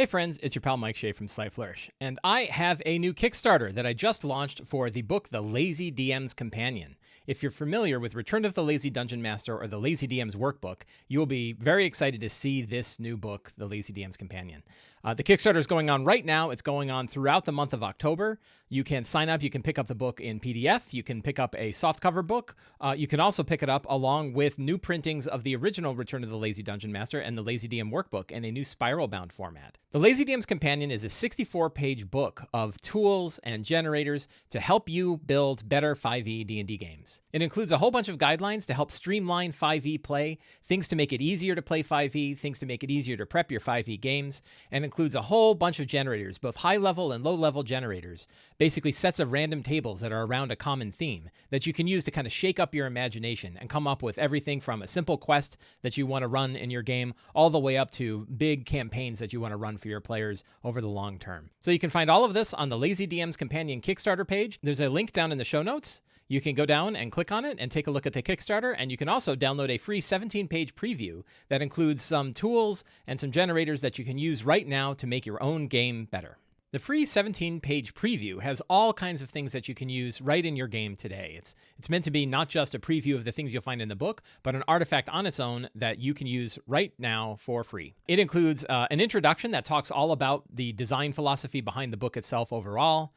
Hey friends, it's your pal Mike Shea from Flourish, and I have a new Kickstarter that I just launched for the book The Lazy DM's Companion. If you're familiar with Return of the Lazy Dungeon Master or the Lazy DM's Workbook, you will be very excited to see this new book, The Lazy DM's Companion. The Kickstarter is going on right now. It's going on throughout the month of October. You can sign up. You can pick up the book in PDF. You can pick up a softcover book. You can also pick it up along with new printings of the original Return of the Lazy Dungeon Master and the Lazy DM Workbook in a new spiral-bound format. The Lazy DM's Companion is a 64-page book of tools and generators to help you build better 5e D&D games. It includes a whole bunch of guidelines to help streamline 5e play, things to make it easier to play 5e, things to make it easier to prep your 5e games, and includes a whole bunch of generators, both high-level and low-level generators, basically sets of random tables that are around a common theme that you can use to kind of shake up your imagination and come up with everything from a simple quest that you want to run in your game all the way up to big campaigns that you want to run for your players over the long term. So you can find all of this on the Lazy DM's Companion Kickstarter page. There's a link down in the show notes. You can go down and click on it and take a look at the Kickstarter, and you can also download a free 17-page preview that includes some tools and some generators that you can use right now to make your own game better. The free 17-page preview has all kinds of things that you can use right in your game today. It's meant to be not just a preview of the things you'll find in the book, but an artifact on its own that you can use right now for free. It includes an introduction that talks all about the design philosophy behind the book itself overall.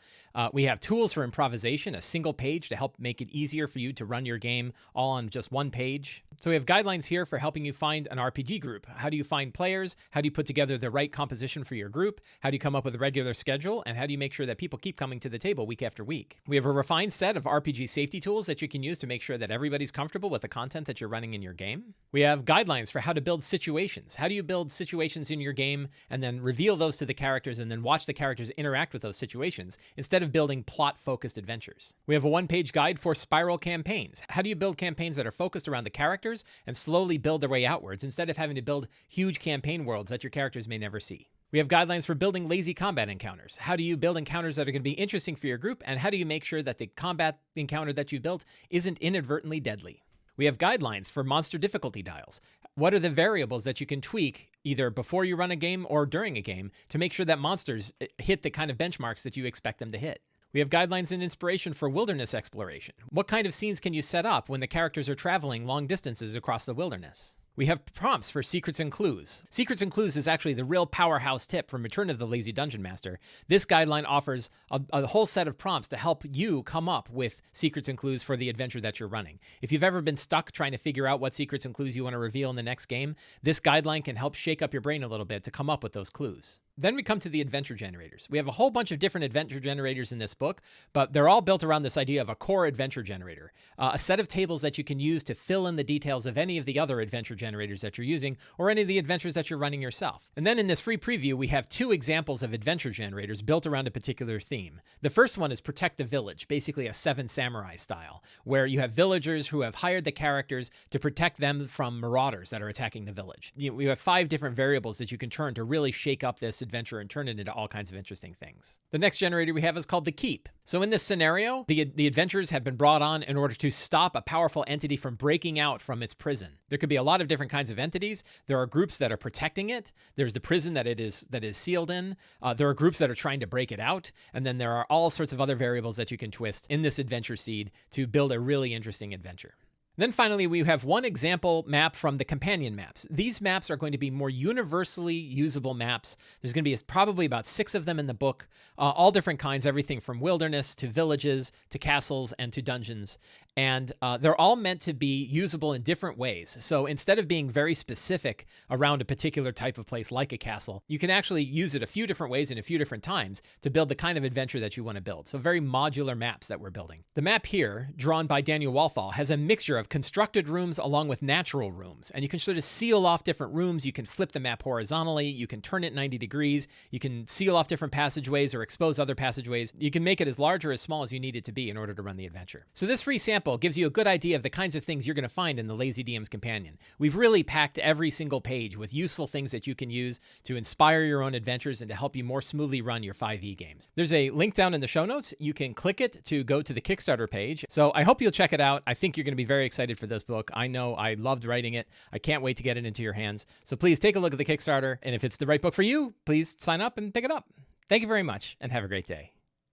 We have tools for improvisation, a single page to help make it easier for you to run your game all on just one page. So we have guidelines here for helping you find an RPG group. How do you find players? How do you put together the right composition for your group? How do you come up with a regular schedule? And how do you make sure that people keep coming to the table week after week? We have a refined set of RPG safety tools that you can use to make sure that everybody's comfortable with the content that you're running in your game. We have guidelines for how to build situations. How do you build situations in your game and then reveal those to the characters and then watch the characters interact with those situations instead of building plot-focused adventures? We have a one-page guide for spiral campaigns. How do you build campaigns that are focused around the characters and slowly build their way outwards instead of having to build huge campaign worlds that your characters may never see? We have guidelines for building lazy combat encounters. How do you build encounters that are going to be interesting for your group, and how do you make sure that the combat encounter that you built isn't inadvertently deadly? We have guidelines for monster difficulty dials. What are the variables that you can tweak either before you run a game or during a game to make sure that monsters hit the kind of benchmarks that you expect them to hit? We have guidelines and inspiration for wilderness exploration. What kind of scenes can you set up when the characters are traveling long distances across the wilderness? We have prompts for secrets and clues. Secrets and clues is actually the real powerhouse tip from Return of the Lazy Dungeon Master. This guideline offers a whole set of prompts to help you come up with secrets and clues for the adventure that you're running. If you've ever been stuck trying to figure out what secrets and clues you want to reveal in the next game, this guideline can help shake up your brain a little bit to come up with those clues. Then we come to the adventure generators. We have a whole bunch of different adventure generators in this book, but they're all built around this idea of a core adventure generator, a set of tables that you can use to fill in the details of any of the other adventure generators that you're using or any of the adventures that you're running yourself. And then in this free preview, we have two examples of adventure generators built around a particular theme. The first one is Protect the Village, basically a Seven Samurai style, where you have villagers who have hired the characters to protect them from marauders that are attacking the village. We have 5 different variables that you can turn to really shake up this adventure and turn it into all kinds of interesting things. The next generator we have is called the Keep. So in this scenario, the adventurers have been brought on in order to stop a powerful entity from breaking out from its prison. There could be a lot of different kinds of entities. There are groups that are protecting it. There's the prison that is sealed in. There are groups that are trying to break it out. And then there are all sorts of other variables that you can twist in this adventure seed to build a really interesting adventure. Then finally, we have one example map from the companion maps. These maps are going to be more universally usable maps. There's going to be probably about 6 of them in the book, all different kinds, everything from wilderness to villages to castles and to dungeons. And they're all meant to be usable in different ways. So instead of being very specific around a particular type of place like a castle, you can actually use it a few different ways and a few different times to build the kind of adventure that you want to build. So very modular maps that we're building. The map here, drawn by Daniel Walthall, has a mixture of constructed rooms along with natural rooms. And you can sort of seal off different rooms. You can flip the map horizontally. You can turn it 90 degrees. You can seal off different passageways or expose other passageways. You can make it as large or as small as you need it to be in order to run the adventure. So this free sample gives you a good idea of the kinds of things you're going to find in the Lazy DM's Companion. We've really packed every single page with useful things that you can use to inspire your own adventures and to help you more smoothly run your 5e games. There's a link down in the show notes. You can click it to go to the Kickstarter page. So I hope you'll check it out. I think you're going to be very excited excited for this book. I know I loved writing it. I can't wait to get it into your hands. So please take a look at the Kickstarter. And if it's the right book for you, please sign up and pick it up. Thank you very much and have a great day.